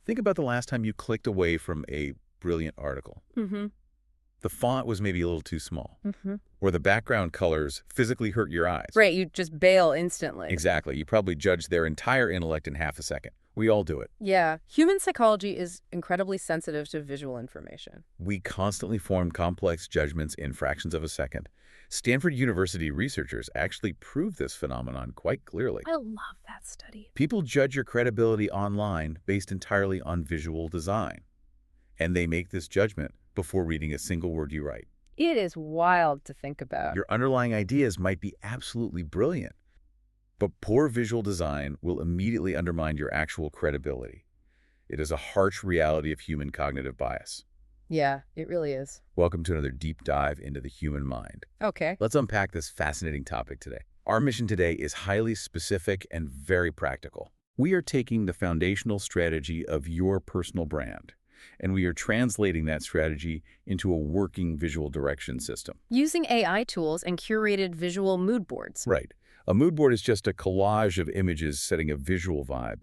Think about the last time you clicked away from a brilliant article. Mm-hmm. The font was maybe a little too small, Mm-hmm. or the background colors physically hurt your eyes. Right, you just bail instantly. Exactly. You probably judged their entire intellect in half a second. We all do it. Yeah, human psychology is incredibly sensitive to visual information. We constantly form complex judgments in fractions of a second. Stanford University researchers actually proved this phenomenon quite clearly. I love that study. People judge your credibility online based entirely on visual design, and they make this judgment before reading a single word you write. It is wild to think about. Your underlying ideas might be absolutely brilliant, but poor visual design will immediately undermine your actual credibility. It is a harsh reality of human cognitive bias. Yeah, it really is. Welcome to another deep dive into the human mind. Okay. Let's unpack this fascinating topic today. Our mission today is highly specific and very practical. We are taking the foundational strategy of your personal brand, and we are translating that strategy into a working visual direction system. Using AI tools and curated visual mood boards. Right. A mood board is just a collage of images setting a visual vibe.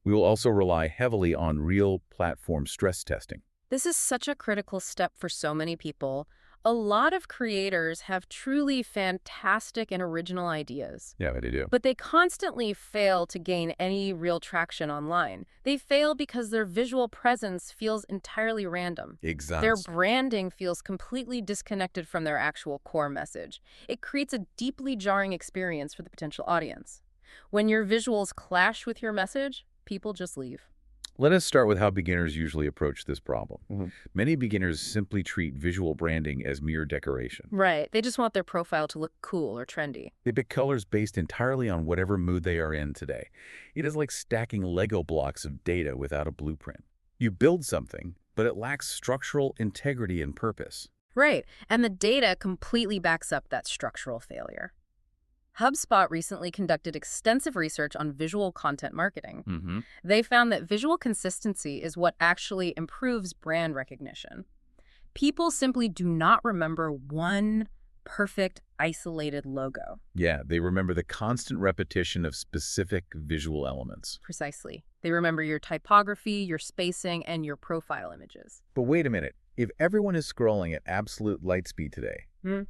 We will also rely heavily on real platform stress testing. This is such a critical step for so many people. A lot of creators have truly fantastic and original ideas. Yeah, they do. But they constantly fail to gain any real traction online. They fail because their visual presence feels entirely random. Exactly. Their branding feels completely disconnected from their actual core message. It creates a deeply jarring experience for the potential audience. When your visuals clash with your message, people just leave. Let us start with how beginners usually approach this problem. Mm-hmm. Many beginners simply treat visual branding as mere decoration. Right. They just want their profile to look cool or trendy. They pick colors based entirely on whatever mood they are in today. It is like stacking Lego blocks of data without a blueprint. You build something, but it lacks structural integrity and purpose. Right. And the data completely backs up that structural failure. HubSpot recently conducted extensive research on visual content marketing. They found that visual consistency is what actually improves brand recognition. People simply do not remember one perfect, isolated logo. Yeah, they remember the constant repetition of specific visual elements. Precisely. They remember your typography, your spacing, and your profile images. But wait a minute. If everyone is scrolling at absolute light speed today,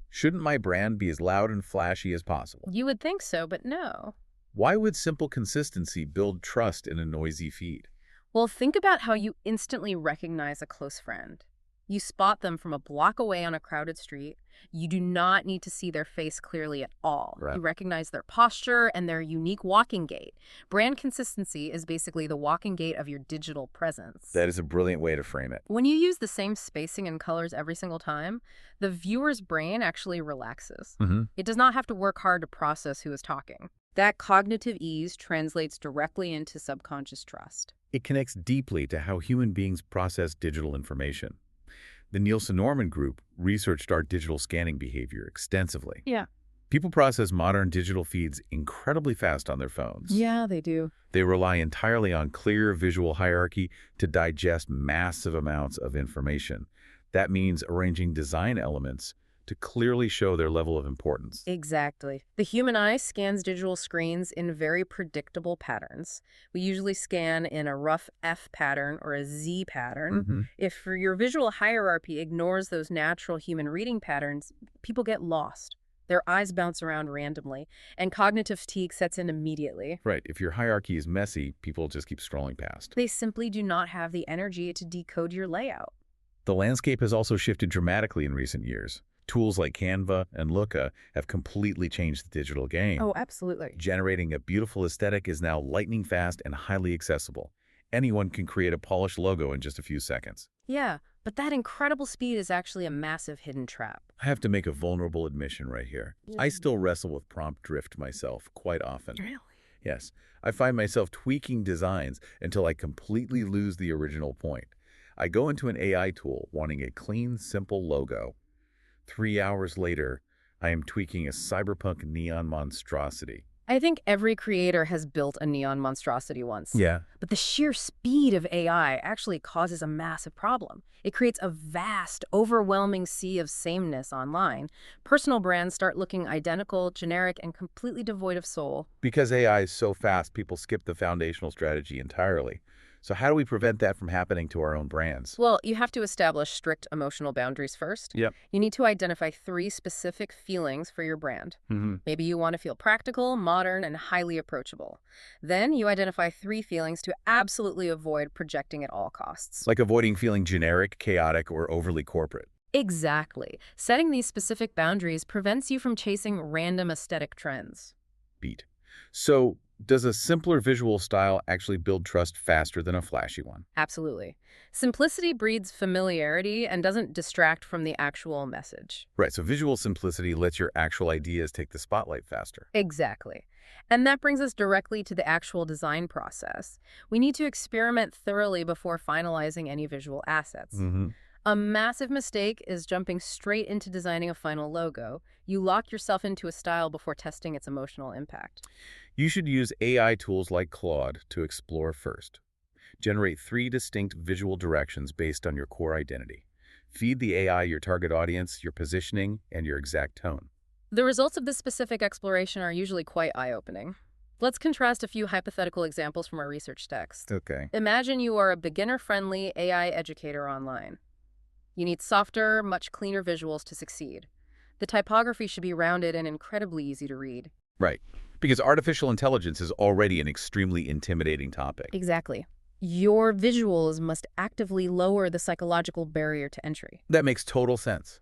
shouldn't my brand be as loud and flashy as possible? You would think so, but no. Why would simple consistency build trust in a noisy feed? Well, think about how you instantly recognize a close friend. You spot them from a block away on a crowded street. You do not need to see their face clearly at all. Right. You recognize their posture and their unique walking gait. Brand consistency is basically the walking gait of your digital presence. That is a brilliant way to frame it. When you use the same spacing and colors every single time, the viewer's brain actually relaxes. It does not have to work hard to process who is talking. That cognitive ease translates directly into subconscious trust. It connects deeply to how human beings process digital information. The Nielsen-Norman Group researched our digital scanning behavior extensively. Yeah. People process modern digital feeds incredibly fast on their phones. Yeah, they do. They rely entirely on clear visual hierarchy to digest massive amounts of information. That means arranging design elements to clearly show their level of importance. Exactly. The human eye scans digital screens in very predictable patterns. We usually scan in a rough F pattern or a Z pattern. If your visual hierarchy ignores those natural human reading patterns, people get lost. Their eyes bounce around randomly, and cognitive fatigue sets in immediately. Right. If your hierarchy is messy, people just keep scrolling past. They simply do not have the energy to decode your layout. The landscape has also shifted dramatically in recent years. Tools like Canva and Looka have completely changed the digital game. Oh, absolutely. Generating a beautiful aesthetic is now lightning fast and highly accessible. Anyone can create a polished logo in just a few seconds. Yeah, but that incredible speed is actually a massive hidden trap. I have to make a vulnerable admission right here. I still wrestle with prompt drift myself quite often. Really? Yes, I find myself tweaking designs until I completely lose the original point. I go into an AI tool wanting a clean, simple logo. 3 hours later, I am tweaking a cyberpunk neon monstrosity. I think every creator has built a neon monstrosity once. Yeah. But the sheer speed of AI actually causes a massive problem. It creates a vast, overwhelming sea of sameness online. Personal brands start looking identical, generic, and completely devoid of soul. Because AI is so fast, people skip the foundational strategy entirely. So how do we prevent that from happening to our own brands? Well, you have to establish strict emotional boundaries first. Yep. You need to identify 3 specific feelings for your brand. Maybe you want to feel practical, modern, and highly approachable. Then you identify 3 feelings to absolutely avoid projecting at all costs. Like avoiding feeling generic, chaotic, or overly corporate. Exactly. Setting these specific boundaries prevents you from chasing random aesthetic trends. Beat. So does a simpler visual style actually build trust faster than a flashy one? Absolutely. Simplicity breeds familiarity and doesn't distract from the actual message. Right, so visual simplicity lets your actual ideas take the spotlight faster. Exactly. And that brings us directly to the actual design process. We need to experiment thoroughly before finalizing any visual assets. A massive mistake is jumping straight into designing a final logo. You lock yourself into a style before testing its emotional impact. You should use AI tools like Claude to explore first. Generate 3 distinct visual directions based on your core identity. Feed the AI your target audience, your positioning, and your exact tone. The results of this specific exploration are usually quite eye-opening. Let's contrast a few hypothetical examples from our research text. Okay. Imagine you are a beginner-friendly AI educator online. You need softer, much cleaner visuals to succeed. The typography should be rounded and incredibly easy to read. Right. Because artificial intelligence is already an extremely intimidating topic. Exactly. Your visuals must actively lower the psychological barrier to entry. That makes total sense.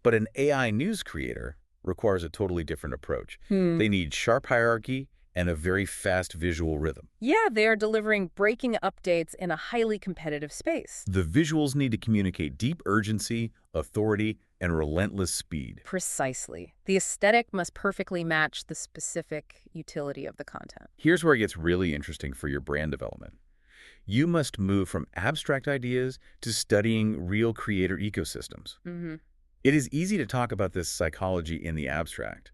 But an AI news creator requires a totally different approach. They need sharp hierarchy and a very fast visual rhythm. Yeah, they are delivering breaking updates in a highly competitive space. The visuals need to communicate deep urgency, authority, and relentless speed. Precisely. The aesthetic must perfectly match the specific utility of the content. Here's where it gets really interesting for your brand development. You must move from abstract ideas to studying real creator ecosystems. It is easy to talk about this psychology in the abstract,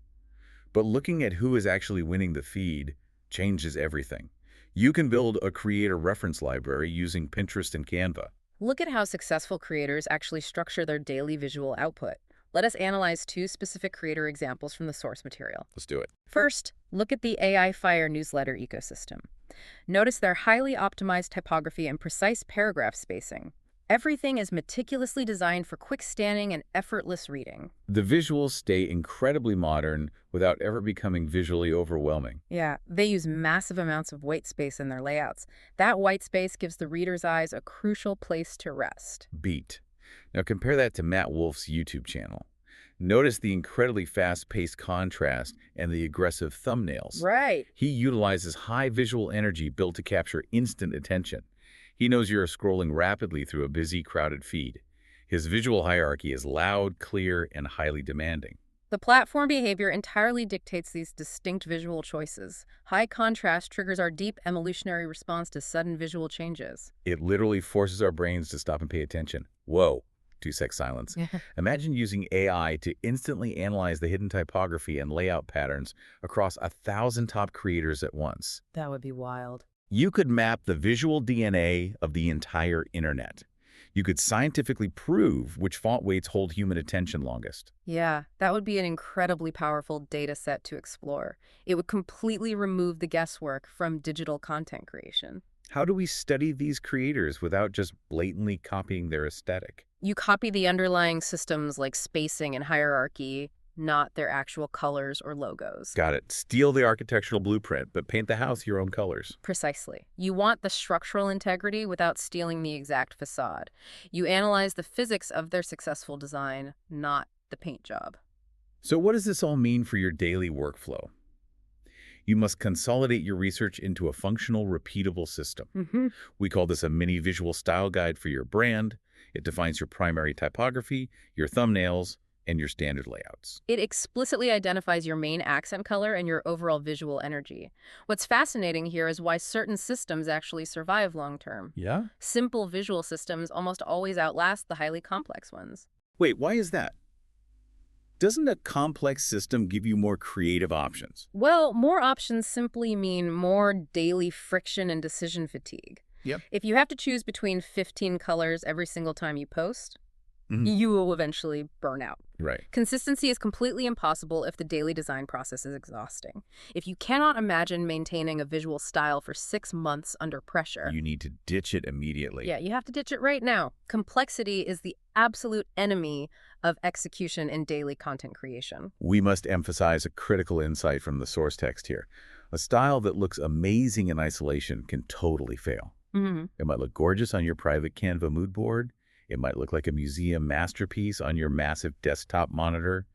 but looking at who is actually winning the feed changes everything. You can build a creator reference library using Pinterest and Canva. Look at how successful creators actually structure their daily visual output. Let us analyze 2 specific creator examples from the source material. Let's do it. First, look at the AI Fire newsletter ecosystem. Notice their highly optimized typography and precise paragraph spacing. Everything is meticulously designed for quick scanning and effortless reading. The visuals stay incredibly modern without ever becoming visually overwhelming. Yeah, they use massive amounts of white space in their layouts. That white space gives the reader's eyes a crucial place to rest. Beat. Now compare that to Matt Wolf's YouTube channel. Notice the incredibly fast-paced contrast and the aggressive thumbnails. Right. He utilizes high visual energy built to capture instant attention. He knows you're scrolling rapidly through a busy, crowded feed. His visual hierarchy is loud, clear, and highly demanding. The platform behavior entirely dictates these distinct visual choices. High contrast triggers our deep evolutionary response to sudden visual changes. It literally forces our brains to stop and pay attention. Whoa. 2-sec silence. Imagine using AI to instantly analyze the hidden typography and layout patterns across 1,000 top creators at once. That would be wild. You could map the visual DNA of the entire internet. You could scientifically prove which font weights hold human attention longest. Yeah, that would be an incredibly powerful data set to explore. It would completely remove the guesswork from digital content creation. How do we study these creators without just blatantly copying their aesthetic? You copy the underlying systems like spacing and hierarchy, not their actual colors or logos. Got it. Steal the architectural blueprint, but paint the house your own colors. Precisely. You want the structural integrity without stealing the exact facade. You analyze the physics of their successful design, not the paint job. So what does this all mean for your daily workflow? You must consolidate your research into a functional, repeatable system. We call this a mini visual style guide for your brand. It defines your primary typography, your thumbnails, and your standard layouts. It explicitly identifies your main accent color and your overall visual energy. What's fascinating here is why certain systems actually survive long-term. Yeah? Simple visual systems almost always outlast the highly complex ones. Wait, why is that? Doesn't a complex system give you more creative options? Well, more options simply mean more daily friction and decision fatigue. Yep. If you have to choose between 15 colors every single time you post, You will eventually burn out. Right. Consistency is completely impossible if the daily design process is exhausting. If you cannot imagine maintaining a visual style for 6 months under pressure, You need to ditch it immediately. yeah, you have to ditch it right now. Complexity is the absolute enemy of execution in daily content creation. We must emphasize a critical insight from the source text here. A style that looks amazing in isolation can totally fail. It might look gorgeous on your private Canva mood board. It might look like a museum masterpiece on your massive desktop monitor,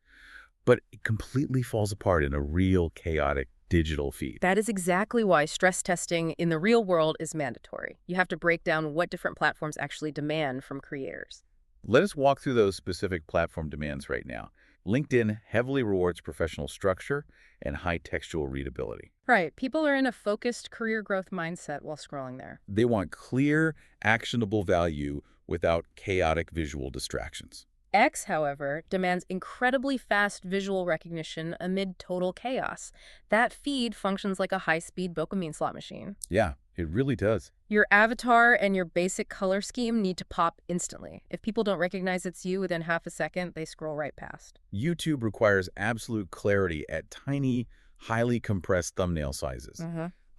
but it completely falls apart in a real chaotic digital feed. That is exactly why stress testing in the real world is mandatory. You have to break down what different platforms actually demand from creators. Let us walk through those specific platform demands right now. LinkedIn heavily rewards professional structure and high textual readability. Right. People are in a focused career growth mindset while scrolling there. They want clear, actionable value without chaotic visual distractions. X, however, demands incredibly fast visual recognition amid total chaos. That feed functions like a high-speed dopamine slot machine. Yeah, it really does. Your avatar and your basic color scheme need to pop instantly. If people don't recognize it's you within half a second, they scroll right past. YouTube requires absolute clarity at tiny, highly compressed thumbnail sizes.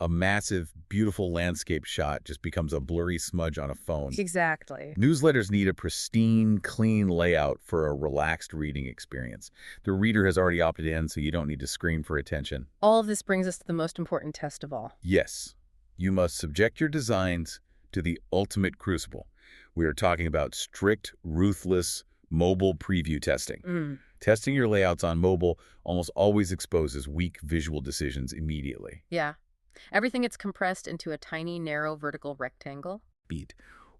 A massive, beautiful landscape shot just becomes a blurry smudge on a phone. Exactly. Newsletters need a pristine, clean layout for a relaxed reading experience. The reader has already opted in, so you don't need to scream for attention. All of this brings us to the most important test of all. Yes, you must subject your designs to the ultimate crucible. We are talking about strict, ruthless mobile preview testing. Testing your layouts on mobile almost always exposes weak visual decisions immediately. Yeah. Everything gets compressed into a tiny, narrow, vertical rectangle.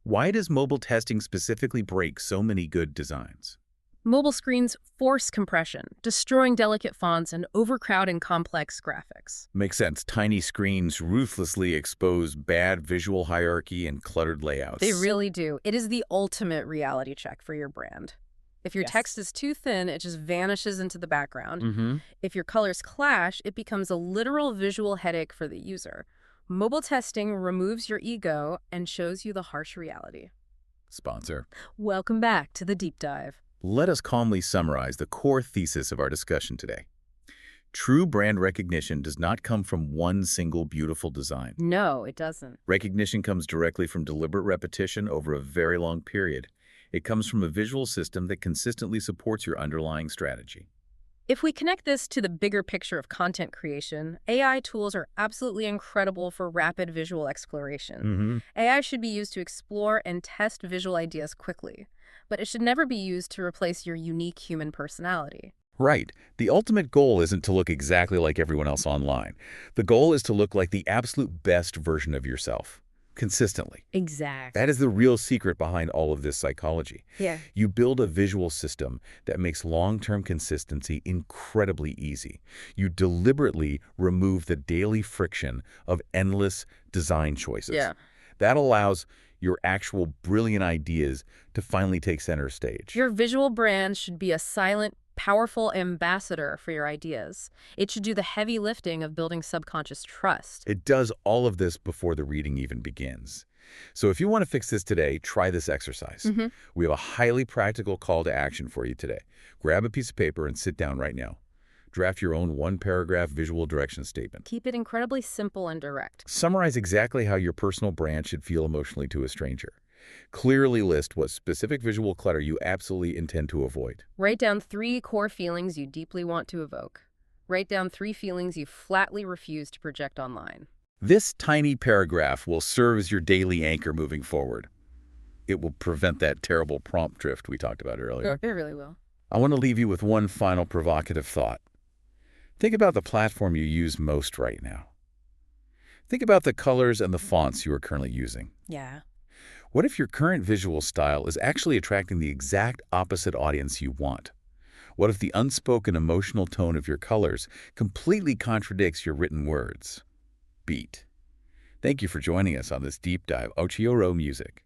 Why does mobile testing specifically break so many good designs? Mobile screens force compression, destroying delicate fonts and overcrowding complex graphics. Makes sense. Tiny screens ruthlessly expose bad visual hierarchy and cluttered layouts. They really do. It is the ultimate reality check for your brand. If your text is too thin, it just vanishes into the background. If your colors clash, it becomes a literal visual headache for the user. Mobile testing removes your ego and shows you the harsh reality. Sponsor. Welcome back to the deep dive. Let us calmly summarize the core thesis of our discussion today. True brand recognition does not come from one single beautiful design. No, it doesn't. Recognition comes directly from deliberate repetition over a very long period. It comes from a visual system that consistently supports your underlying strategy. If we connect this to the bigger picture of content creation, AI tools are absolutely incredible for rapid visual exploration. AI should be used to explore and test visual ideas quickly, but it should never be used to replace your unique human personality. Right. The ultimate goal isn't to look exactly like everyone else online. The goal is to look like the absolute best version of yourself. Consistently. Exactly. That is the real secret behind all of this psychology. Yeah. You build a visual system that makes long-term consistency incredibly easy. You deliberately remove the daily friction of endless design choices. Yeah. That allows your actual brilliant ideas to finally take center stage. Your visual brand should be a silent, powerful ambassador for your ideas. It should do the heavy lifting of building subconscious trust. It does all of this before the reading even begins. So if you want to fix this today, try this exercise. We have a highly practical call to action for you today. Grab a piece of paper and sit down right now. Draft your own one-paragraph visual direction statement. Keep it incredibly simple and direct. Summarize exactly how your personal brand should feel emotionally to a stranger. Clearly list what specific visual clutter you absolutely intend to avoid. Write down 3 core feelings you deeply want to evoke. Write down 3 feelings you flatly refuse to project online. This tiny paragraph will serve as your daily anchor moving forward. It will prevent that terrible prompt drift we talked about earlier. It really will. I want to leave you with one final provocative thought. Think about the platform you use most right now. Think about the colors and the fonts you are currently using. Yeah. What if your current visual style is actually attracting the exact opposite audience you want? What if the unspoken emotional tone of your colors completely contradicts your written words? Beat. Thank you for joining us on this deep dive Ochioro Music.